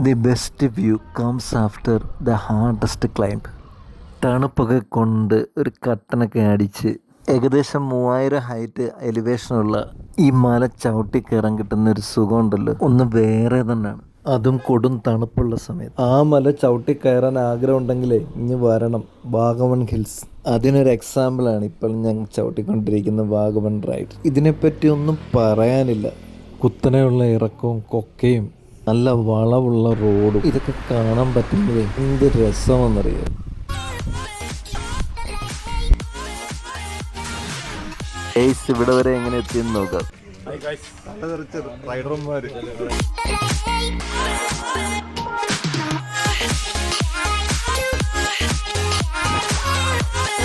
The best view comes after the hardest climb. തണുപ്പൊക്കെ കൊണ്ട് ഒരു കട്ടനൊക്കെ അടിച്ച് ഏകദേശം 3000 ഹൈറ്റ് എലിവേഷനുള്ള ഈ മല ചവിട്ടി കയറാൻ കിട്ടുന്ന ഒരു സുഖമുണ്ടല്ലോ, ഒന്ന് വേറെ തന്നെയാണ്. അതും കൊടും തണുപ്പുള്ള സമയത്ത് ആ മല ചവിട്ടി കയറാൻ ആഗ്രഹം ഉണ്ടെങ്കിലേ ഇനി വരണം വാഗമൺ ഹിൽസ്. അതിനൊരു എക്സാമ്പിളാണ് ഇപ്പോൾ ഞങ്ങൾ ചവിട്ടിക്കൊണ്ടിരിക്കുന്ന വാഗമൺ റൈഡ്. ഇതിനെപ്പറ്റി ഒന്നും പറയാനില്ല. കുത്തനെയുള്ള ഇറക്കവും കൊക്കയും നല്ല വളവുള്ള റോഡും ഇതൊക്കെ കാണാൻ പറ്റുന്നത് എന്ത് രസമെന്നറിയാം. ഇവിടെ വരെ എങ്ങനെ എത്തിയെന്ന് നോക്കാം.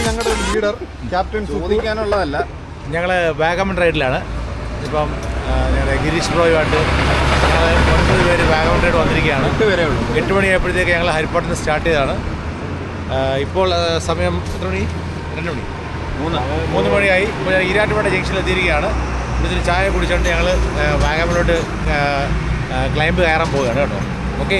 ഞങ്ങളുടെ ലീഡർ ക്യാപ്റ്റൻ ചോദിക്കാനുള്ളതല്ല, ഞങ്ങൾ വാഗമൺ റൈഡിലാണ്. ഇപ്പം ഞങ്ങളുടെ ഗിരീഷ് ബ്രോയുമായിട്ട് ഞങ്ങൾ 9 പേര് വാഗമൺ റൈഡ് വന്നിരിക്കുകയാണ്. 8 മണിയായപ്പോഴത്തേക്ക് ഞങ്ങൾ ഹരിപ്പാട്ടിൽ സ്റ്റാർട്ട് ചെയ്തതാണ്. ഇപ്പോൾ സമയം എത്ര മണി? 2 മണി, 3 മണിയായി. ഇപ്പോൾ ഈരാറ്റുപേട്ട ജംഗ്ഷനിൽ എത്തിയിരിക്കുകയാണ്. ഇതിൽ ചായ കുടിച്ചുകൊണ്ട് ഞങ്ങൾ വാഗമണിലോട്ട് ക്ലൈംബ് കയറാൻ പോവുകയാണ് കേട്ടോ. ഓക്കെ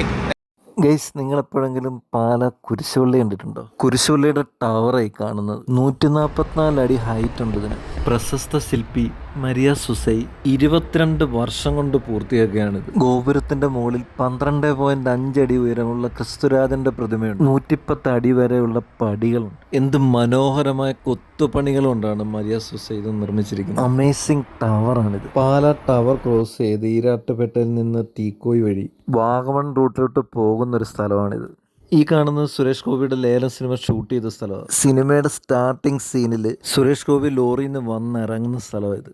ഗൈസ്, നിങ്ങളെപ്പോഴെങ്കിലും പാല കുരിശുപള്ളി കണ്ടിട്ടുണ്ടോ? കുരിശുപള്ളിയുടെ ടവറായി കാണുന്നത് 144 അടി ഹൈറ്റ് ഉണ്ട് ഇതിന്. പ്രശസ്ത ശില്പി മരിയ സുസൈ 22 വർഷം കൊണ്ട് പൂർത്തിയാക്കുകയാണിത്. ഗോപുരത്തിന്റെ മുകളിൽ 12.5 അടി ഉയരമുള്ള ക്രിസ്തുരാജന്റെ പ്രതിമയുണ്ട്. 110 അടി വരെയുള്ള പടികളുണ്ട്. എന്ത് മനോഹരമായ കൊത്തുപണികൾ കൊണ്ടാണ് മരിയ സുസൈ ഇത് നിർമ്മിച്ചിരിക്കുന്നത്. അമേസിംഗ് ടവറാണിത്. പാല ടവർ ക്രോസ് ചെയ്ത് ഈരാട്ടുപേട്ടയിൽ നിന്ന് തീക്കോയി വഴി വാഗമൺ റൂട്ടിലോട്ട് പോകുന്നൊരു സ്ഥലമാണിത്. ഈ കാണുന്നത് സുരേഷ് ഗോപിയുടെ ലേലം സിനിമ ഷൂട്ട് ചെയ്ത സ്ഥലമാണ്. സിനിമയുടെ സ്റ്റാർട്ടിങ് സീനിൽ സുരേഷ് ഗോപി ലോറിയിൽ നിന്ന് വന്നിറങ്ങുന്ന സ്ഥലമാണ് ഇത്.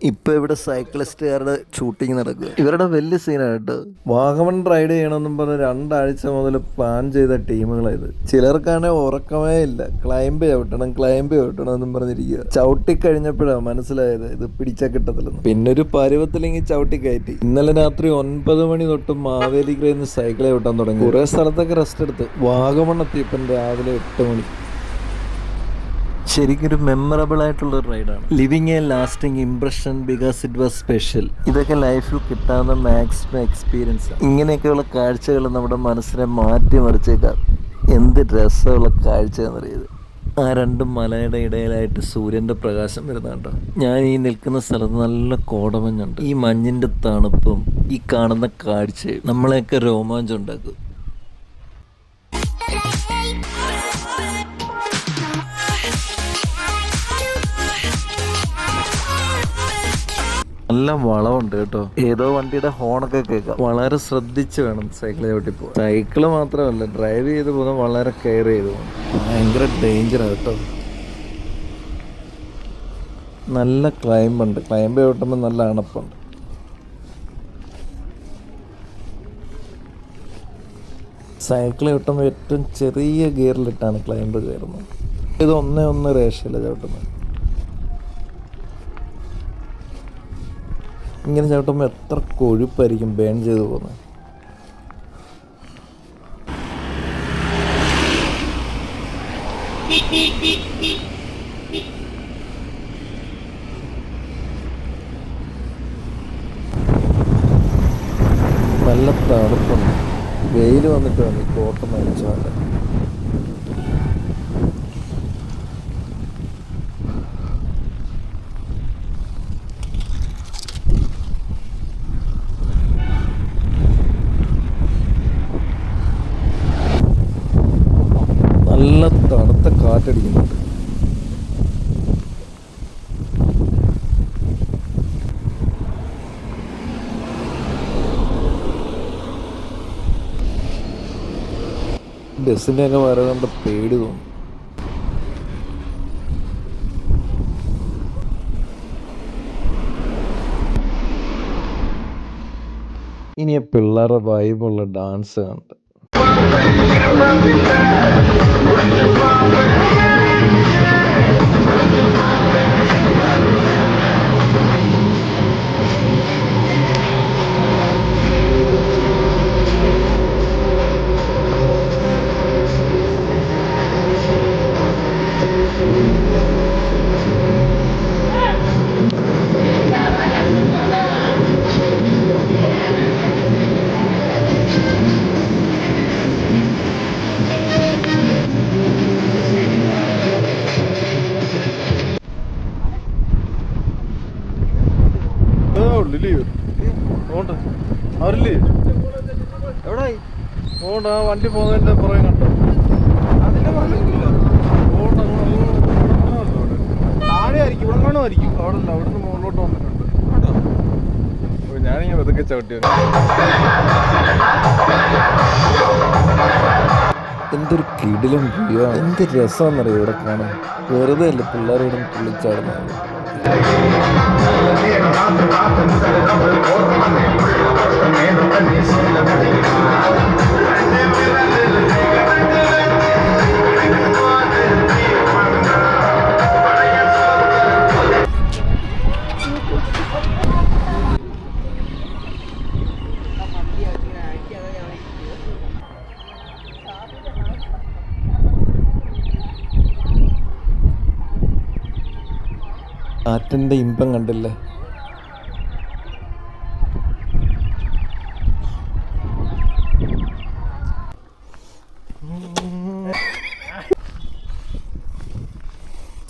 ഇപ്പൊ ഇവിടെ സൈക്ലിസ്റ്റുകാരുടെ ഷൂട്ടിങ് നടക്കുക. ഇവരുടെ വലിയ സീനാണ് കേട്ടോ. വാഗമൺ റൈഡ് ചെയ്യണമെന്നും പറഞ്ഞ് 2 ആഴ്ച മുതൽ പ്ലാൻ ചെയ്ത ടീമുകളായത്. ചിലർക്കാണെങ്കിൽ ഉറക്കമേ ഇല്ല. ക്ലൈംബ് ചവിട്ടണം എന്നും പറഞ്ഞിരിക്കുക. ചവിട്ടിക്കഴിഞ്ഞപ്പോഴാണ് മനസ്സിലായത് ഇത് പിടിച്ചാൽ കിട്ടത്തില്ലെന്ന്. പിന്നെ ഒരു പരുവത്തിലെങ്കിൽ ചവിട്ടി കയറ്റി. ഇന്നലെ രാത്രി 9 മണി തൊട്ട് മാവേലിക്കരയിൽ നിന്ന് സൈക്കിൾ ചവിട്ടാൻ തുടങ്ങി. കുറെ സ്ഥലത്തൊക്കെ റെസ്റ്റ് എടുത്ത് വാഗമൺ എത്തിയപ്പം രാവിലെ 8 മണി. ശരിക്കൊരു മെമ്മറബിൾ ആയിട്ടുള്ള ഒരു റൈഡാണ്. Living a lasting impression because it was special. ഇതൊക്കെ ലൈഫിൽ കിട്ടാവുന്ന മാക്സിമം എക്സ്പീരിയൻസ്. ഇങ്ങനെയൊക്കെയുള്ള കാഴ്ചകൾ നമ്മുടെ മനസ്സിനെ മാറ്റിമറിച്ചേക്കാം. എന്ത് രസമുള്ള കാഴ്ച എന്നറിയത്. ആ 2 മലയുടെ ഇടയിലായിട്ട് സൂര്യൻ്റെ പ്രകാശം വരുന്നുണ്ടോ. ഞാൻ ഈ നിൽക്കുന്ന സ്ഥലത്ത് നല്ല കോടമഞ്ഞുണ്ട്. ഈ മഞ്ഞിൻ്റെ തണുപ്പും ഈ കാണുന്ന കാഴ്ചയും നമ്മളെയൊക്കെ രോമാഞ്ചം ഉണ്ടാക്കും. നല്ല വളമുണ്ട് കേട്ടോ. ഏതോ വണ്ടിയുടെ ഹോണൊക്കെ കേൾക്കാം. വളരെ ശ്രദ്ധിച്ച് വേണം സൈക്കിൾ ചവിട്ടി പോകാൻ. സൈക്കിള് മാത്രമല്ല, ഡ്രൈവ് ചെയ്ത് പോകുന്നത് വളരെ കെയർ ചെയ്ത് പോകണം. ഭയങ്കര ഡേഞ്ചറാണ് കേട്ടോ. നല്ല ക്ലൈമ്പുണ്ട്. ക്ലൈമ്പ് ചവിട്ടുമ്പോൾ നല്ല അണപ്പുണ്ട്. സൈക്കിൾ ചവിട്ടുമ്പോൾ ഏറ്റവും ചെറിയ ഗിയറിലിട്ടാണ് ക്ലൈമ്പ് കയറുന്നത്. ഇത് 1-1 റേഷ്യല്ല ചവിട്ടുന്നത്. ഇങ്ങനെ ചവിട്ടുമ്പോൾ എത്ര കൊഴുപ്പായിരിക്കും ബേൺ ചെയ്ത് പോകുന്നത്. നല്ല തണുപ്പുണ്ട്. വെയിൽ വന്നിട്ട് വേണം ഈ കോട്ട് നനച്ചു വേണ്ട. നല്ല തണുത്ത കാറ്റടിക്കുന്നുണ്ട്. ബസ്സിൻ്റെ ഒക്കെ വരവ് കണ്ട പേടി തോന്നും. ഇനി പിള്ളേരുടെ വൈബുള്ള ഡാൻസ് കണ്ട് അവരില്ലേ എവിടെ ഓടാ വണ്ടി പോകുന്നതിന്റെ പുറകെ കണ്ടോ അതിന്റെ താഴെ ആയിരിക്കും ഇവിടെ കാണുമായിരിക്കും അവിടെ അല്ല അവിടുന്ന് മുകളിലോട്ട് വന്നിട്ടുണ്ട് ഞാനിങ്ങനെ വെതൊക്കെ ചവിട്ടി എന്തൊരു കിടിലും വ്യൂ, എന്ത് രസമാണെന്നറിയോ ഇവിടെ കാണാൻ. വെറുതെ അല്ല പിള്ളേരോടും തുള്ളിച്ചാടുന്നത്. കാറ്റിൻ്റെ ഇമ്പം കണ്ടില്ലേ.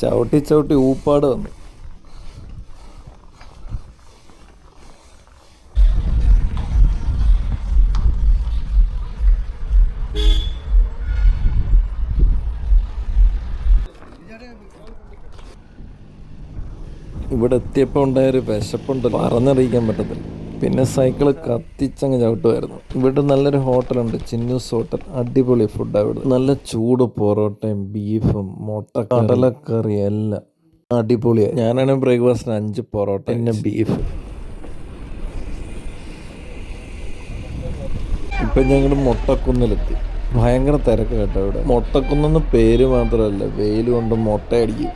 ചവിട്ടി ചവിട്ടി ഊപ്പാട് വന്നു. ഇവിടെ എത്തിയപ്പോൾ ഉണ്ടായൊരു വിശപ്പുണ്ട് പറഞ്ഞറിയിക്കാൻ പറ്റത്തില്ല. പിന്നെ സൈക്കിള് കത്തിച്ചങ്ങ് ചവിട്ടുമായിരുന്നു. ഇവിടെ നല്ലൊരു ഹോട്ടലുണ്ട്, ചിന്നൂസ് ഹോട്ടൽ. അടിപൊളി ഫുഡാണ് ഇവിടെ. നല്ല ചൂട് പൊറോട്ടയും ബീഫും മുട്ട കടലക്കറി എല്ലാം അടിപൊളിയാണ്. ഞാനാണെങ്കിൽ ബ്രേക്ക്ഫാസ്റ്റിന് 5 പൊറോട്ട പിന്നെ ബീഫ്. ഇപ്പം ഞങ്ങൾ മൊട്ടക്കുന്നിലെത്തി. ഭയങ്കര തിരക്ക് കേട്ടോ ഇവിടെ. മൊട്ടക്കുന്നെന്ന് പേര് മാത്രമല്ല, വെയിൽ കൊണ്ട് മൊട്ടയടിക്കും.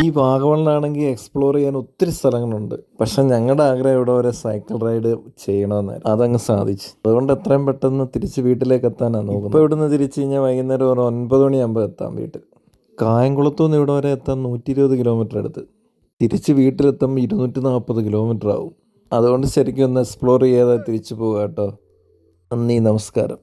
ഈ വാഗമണിലാണെങ്കിൽ എക്സ്പ്ലോർ ചെയ്യാൻ ഒത്തിരി സ്ഥലങ്ങളുണ്ട്. പക്ഷെ ഞങ്ങളുടെ ആഗ്രഹം ഇവിടെ വരെ സൈക്കിൾ റൈഡ് ചെയ്യണമെന്നായിരുന്നു. അതങ്ങ് സാധിച്ചു. അതുകൊണ്ട് എത്രയും പെട്ടെന്ന് തിരിച്ച് വീട്ടിലേക്ക് എത്താനാണ് നോക്കുന്നത്. ഇപ്പോൾ ഇവിടുന്ന് തിരിച്ച് കഴിഞ്ഞാൽ വൈകുന്നേരം ഒരു 9 മണിയാകുമ്പോൾ എത്താം വീട്ടിൽ. കായംകുളത്തുനിന്ന് ഇവിടെ വരെ എത്താൻ 120 കിലോമീറ്റർ എടുത്ത്. തിരിച്ച് വീട്ടിലെത്തുമ്പോൾ 240 കിലോമീറ്റർ ആവും. അതുകൊണ്ട് ശരിക്കും ഒന്ന് എക്സ്പ്ലോർ ചെയ്യാതെ തിരിച്ചു പോകുക കേട്ടോ. നന്ദി, നമസ്കാരം.